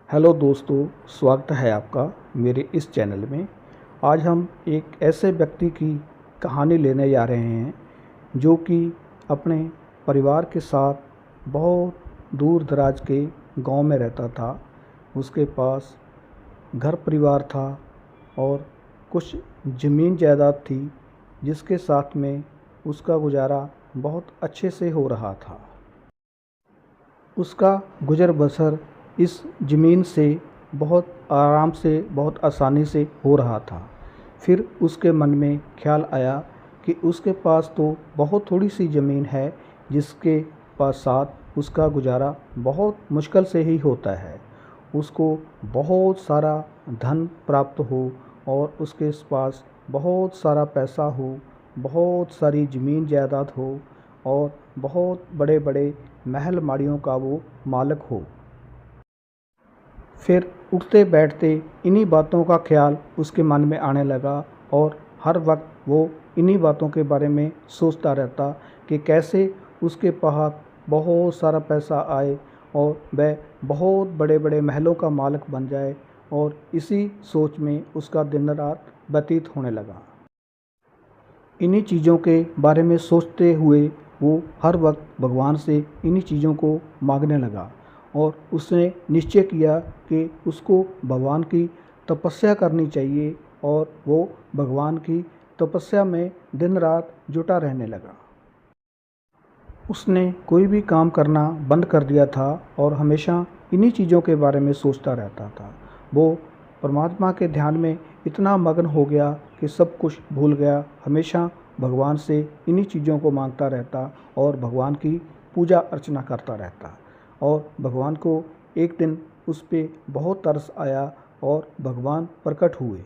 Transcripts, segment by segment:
Hello दोस्तों, स्वागत है आपका मेरे इस चैनल में। आज हम एक ऐसे व्यक्ति की कहानी लेने जा रहे हैं जो कि अपने परिवार के साथ बहुत दूर दराज के गांव में रहता था। उसके पास घर परिवार था और कुछ ज़मीन जायदाद थी जिसके साथ में उसका गुजारा बहुत अच्छे से हो रहा था। उसका गुजर बसर इस ज़मीन से बहुत आराम से, बहुत आसानी से हो रहा था। फिर उसके मन में ख्याल आया कि उसके पास तो बहुत थोड़ी सी ज़मीन है जिसके पास साथ उसका गुजारा बहुत मुश्किल से ही होता है। उसको बहुत सारा धन प्राप्त हो और उसके पास बहुत सारा पैसा हो, बहुत सारी ज़मीन जायदाद हो और बहुत बड़े बड़े महल माड़ियों का वो मालिक हो। फिर उठते बैठते इन्हीं बातों का ख्याल उसके मन में आने लगा और हर वक्त वो इन्हीं बातों के बारे में सोचता रहता कि कैसे उसके पास बहुत सारा पैसा आए और वह बहुत बड़े बड़े महलों का मालिक बन जाए। और इसी सोच में उसका दिन रात व्यतीत होने लगा। इन्हीं चीज़ों के बारे में सोचते हुए वो हर वक्त भगवान से इन्हीं चीज़ों को मांगने लगा और उसने निश्चय किया कि उसको भगवान की तपस्या करनी चाहिए और वो भगवान की तपस्या में दिन रात जुटा रहने लगा। उसने कोई भी काम करना बंद कर दिया था और हमेशा इन्हीं चीज़ों के बारे में सोचता रहता था। वो परमात्मा के ध्यान में इतना मग्न हो गया कि सब कुछ भूल गया। हमेशा भगवान से इन्हीं चीज़ों को मांगता रहता और भगवान की पूजा अर्चना करता रहता। और भगवान को एक दिन उस पर बहुत तरस आया और भगवान प्रकट हुए।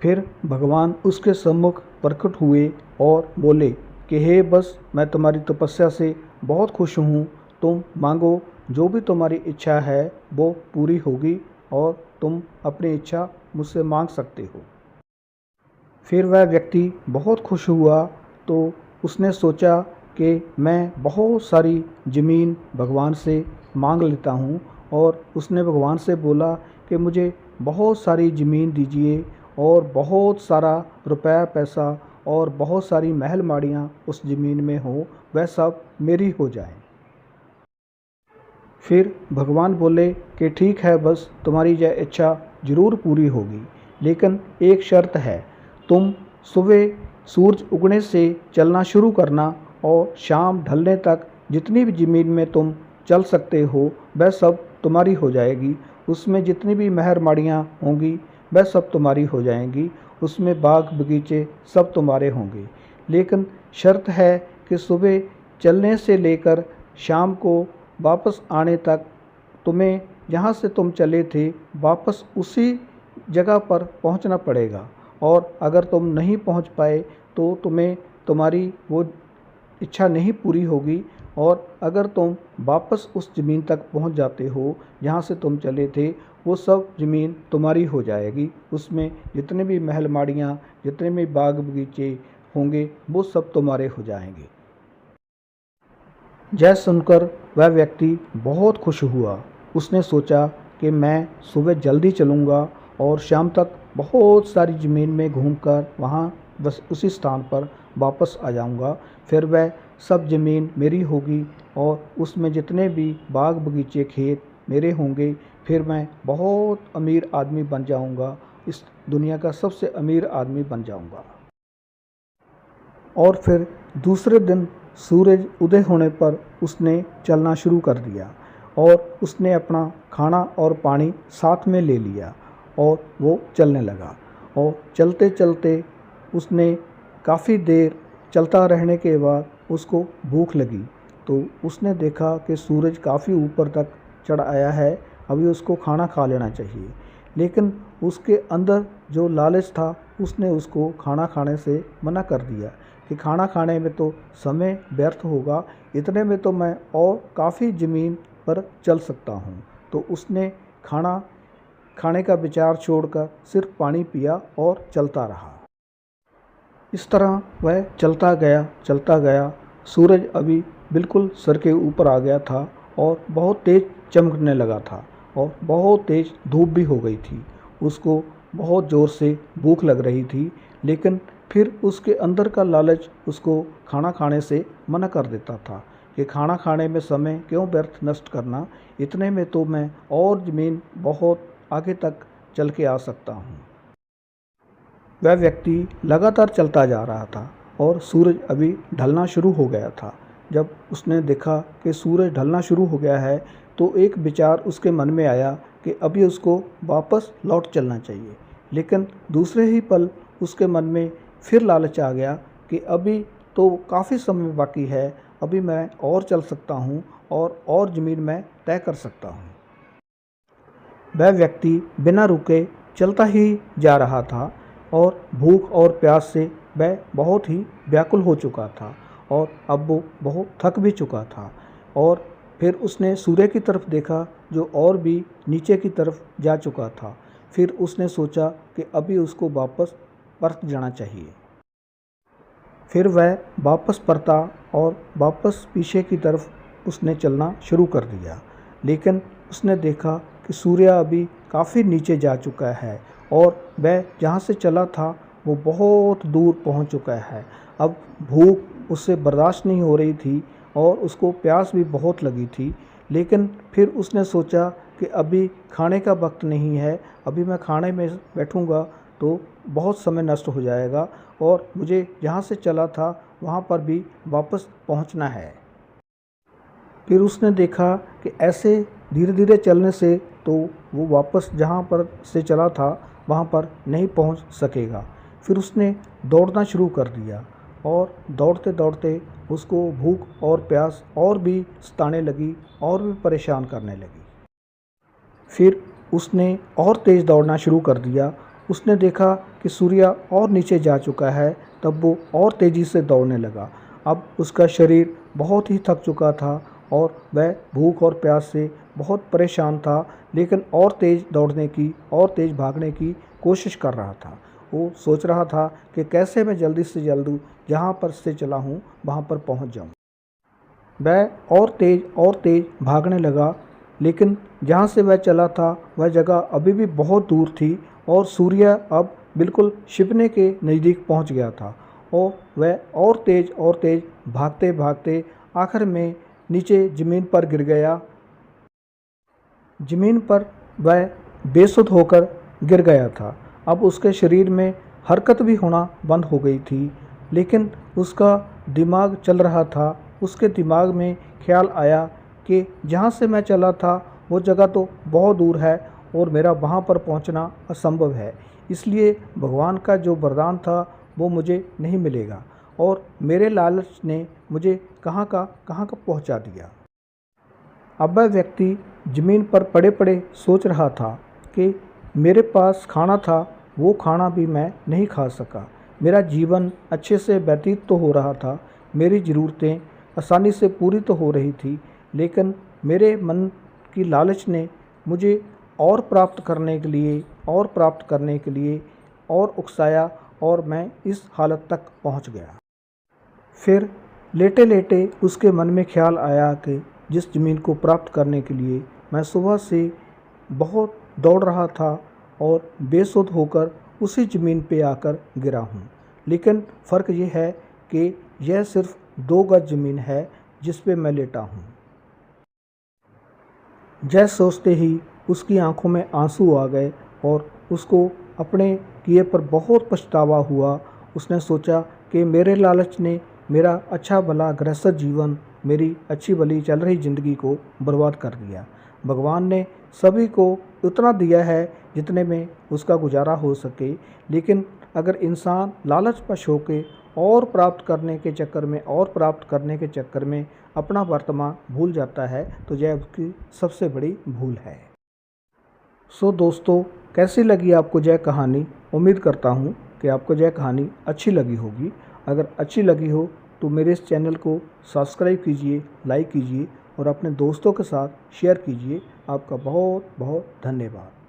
फिर भगवान उसके सम्मुख प्रकट हुए और बोले कि हे बस, मैं तुम्हारी तपस्या से बहुत खुश हूँ। तुम मांगो, जो भी तुम्हारी इच्छा है वो पूरी होगी और तुम अपनी इच्छा मुझसे मांग सकते हो। फिर वह व्यक्ति बहुत खुश हुआ तो उसने सोचा कि मैं बहुत सारी ज़मीन भगवान से मांग लेता हूँ। और उसने भगवान से बोला कि मुझे बहुत सारी ज़मीन दीजिए और बहुत सारा रुपया पैसा और बहुत सारी महल माड़ियाँ उस ज़मीन में हो, वह सब मेरी हो जाए। फिर भगवान बोले कि ठीक है, बस तुम्हारी यह इच्छा ज़रूर पूरी होगी, लेकिन एक शर्त है। तुम सुबह सूरज उगने से चलना शुरू करना और शाम ढलने तक जितनी भी ज़मीन में तुम चल सकते हो वह सब तुम्हारी हो जाएगी। उसमें जितनी भी महल माड़ियाँ होंगी वह सब तुम्हारी हो जाएंगी। उसमें बाग बगीचे सब तुम्हारे होंगे, लेकिन शर्त है कि सुबह चलने से लेकर शाम को वापस आने तक तुम्हें जहाँ से तुम चले थे वापस उसी जगह पर पहुँचना पड़ेगा। और अगर तुम नहीं पहुँच पाए तो तुम्हें तुम्हारी वो इच्छा नहीं पूरी होगी। और अगर तुम वापस उस ज़मीन तक पहुँच जाते हो जहाँ से तुम चले थे, वो सब ज़मीन तुम्हारी हो जाएगी। उसमें जितने भी महल माड़ियाँ, जितने भी बाग बगीचे होंगे वो सब तुम्हारे हो जाएंगे। यह सुनकर वह व्यक्ति बहुत खुश हुआ। उसने सोचा कि मैं सुबह जल्दी चलूँगा और शाम तक बहुत सारी ज़मीन में घूमकर वहाँ बस उसी स्थान पर वापस आ जाऊँगा। फिर वह सब ज़मीन मेरी होगी और उसमें जितने भी बाग बगीचे खेत मेरे होंगे। फिर मैं बहुत अमीर आदमी बन जाऊँगा, इस दुनिया का सबसे अमीर आदमी बन जाऊँगा। और फिर दूसरे दिन सूरज उदय होने पर उसने चलना शुरू कर दिया और उसने अपना खाना और पानी साथ में ले लिया और वो चलने लगा। और चलते चलते उसने काफ़ी देर चलता रहने के बाद उसको भूख लगी। तो उसने देखा कि सूरज काफ़ी ऊपर तक चढ़ आया है, अभी उसको खाना खा लेना चाहिए। लेकिन उसके अंदर जो लालच था उसने उसको खाना खाने से मना कर दिया कि खाना खाने में तो समय व्यर्थ होगा, इतने में तो मैं और काफ़ी ज़मीन पर चल सकता हूँ। तो उसने खाना खाने का विचार छोड़कर सिर्फ पानी पिया और चलता रहा। इस तरह वह चलता गया। सूरज अभी बिल्कुल सर के ऊपर आ गया था और बहुत तेज़ चमकने लगा था। और बहुत तेज़ धूप भी हो गई थी। उसको बहुत ज़ोर से भूख लग रही थी, लेकिन फिर उसके अंदर का लालच उसको खाना खाने से मना कर देता था कि खाना खाने में समय क्यों व्यर्थ नष्ट करना, इतने में तो मैं और ज़मीन बहुत आगे तक चल के आ सकता हूँ। वह व्यक्ति लगातार चलता जा रहा था और सूरज अभी ढलना शुरू हो गया था। जब उसने देखा कि सूरज ढलना शुरू हो गया है, तो एक विचार उसके मन में आया कि अभी उसको वापस लौट चलना चाहिए। लेकिन दूसरे ही पल उसके मन में फिर लालच आ गया कि अभी तो काफ़ी समय बाकी है, अभी मैं और चल सकता हूँ और ज़मीन मैं तय कर सकता हूँ। वह व्यक्ति बिना रुके चलता ही जा रहा था और भूख और प्यास से वह बहुत ही व्याकुल हो चुका था और अब वो बहुत थक भी चुका था। और फिर उसने सूर्य की तरफ देखा जो और भी नीचे की तरफ जा चुका था। फिर उसने सोचा कि अभी उसको वापस परत जाना चाहिए। फिर वह वापस परता और वापस पीछे की तरफ उसने चलना शुरू कर दिया। लेकिन उसने देखा कि सूर्य अभी काफ़ी नीचे जा चुका है और वह जहाँ से चला था वो बहुत दूर पहुँच चुका है। अब भूख उससे बर्दाश्त नहीं हो रही थी और उसको प्यास भी बहुत लगी थी। लेकिन फिर उसने सोचा कि अभी खाने का वक्त नहीं है, अभी मैं खाने में बैठूँगा तो बहुत समय नष्ट हो जाएगा और मुझे जहाँ से चला था वहाँ पर भी वापस पहुँचना है। फिर उसने देखा कि ऐसे धीरे धीरे चलने से तो वो वापस जहाँ पर से चला था वहाँ पर नहीं पहुँच सकेगा। फिर उसने दौड़ना शुरू कर दिया और दौड़ते दौड़ते उसको भूख और प्यास और भी सताने लगी और भी परेशान करने लगी। फिर उसने और तेज़ दौड़ना शुरू कर दिया। उसने देखा कि सूर्य और नीचे जा चुका है, तब वो और तेज़ी से दौड़ने लगा। अब उसका शरीर बहुत ही थक चुका था और वह भूख और प्यास से बहुत परेशान था, लेकिन और तेज़ दौड़ने की और तेज़ भागने की कोशिश कर रहा था। वो सोच रहा था कि कैसे मैं जल्दी से जल्दी जहाँ पर से चला हूँ वहाँ पर पहुँच जाऊँ। वह और तेज़ भागने लगा, लेकिन जहाँ से वह चला था वह जगह अभी भी बहुत दूर थी और सूर्य अब बिल्कुल छिपने के नज़दीक पहुँच गया था और वह और तेज़ भागते भागते आखिर में नीचे ज़मीन पर गिर गया। ज़मीन पर वह बेसुध होकर गिर गया था। अब उसके शरीर में हरकत भी होना बंद हो गई थी, लेकिन उसका दिमाग चल रहा था। उसके दिमाग में ख्याल आया कि जहाँ से मैं चला था वो जगह तो बहुत दूर है और मेरा वहाँ पर पहुँचना असंभव है, इसलिए भगवान का जो वरदान था वो मुझे नहीं मिलेगा और मेरे लालच ने मुझे कहाँ का पहुँचा दिया। अब वह व्यक्ति ज़मीन पर पड़े पड़े सोच रहा था कि मेरे पास खाना था, वो खाना भी मैं नहीं खा सका। मेरा जीवन अच्छे से व्यतीत तो हो रहा था, मेरी ज़रूरतें आसानी से पूरी तो हो रही थी, लेकिन मेरे मन की लालच ने मुझे और प्राप्त करने के लिए और उकसाया और मैं इस हालत तक पहुंच गया। फिर लेटे लेटे उसके मन में ख्याल आया कि जिस ज़मीन को प्राप्त करने के लिए मैं सुबह से बहुत दौड़ रहा था और बेसुध होकर उसी ज़मीन पे आकर गिरा हूँ, लेकिन फ़र्क ये है कि यह सिर्फ 2 गज ज़मीन है जिस पे मैं लेटा हूँ। यह सोचते ही उसकी आंखों में आंसू आ गए और उसको अपने किए पर बहुत पछतावा हुआ। उसने सोचा कि मेरे लालच ने मेरा अच्छा भला गृहस्थ जीवन, मेरी अच्छी भली चल रही ज़िंदगी को बर्बाद कर दिया। भगवान ने सभी को उतना दिया है जितने में उसका गुजारा हो सके, लेकिन अगर इंसान लालचवश होकर और प्राप्त करने के चक्कर में अपना वर्तमान भूल जाता है तो यह उसकी सबसे बड़ी भूल है। सो दोस्तों, कैसी लगी आपको यह कहानी? उम्मीद करता हूँ कि आपको यह कहानी अच्छी लगी होगी। अगर अच्छी लगी हो तो मेरे इस चैनल को सब्सक्राइब कीजिए, लाइक कीजिए और अपने दोस्तों के साथ शेयर कीजिए। आपका बहुत बहुत धन्यवाद।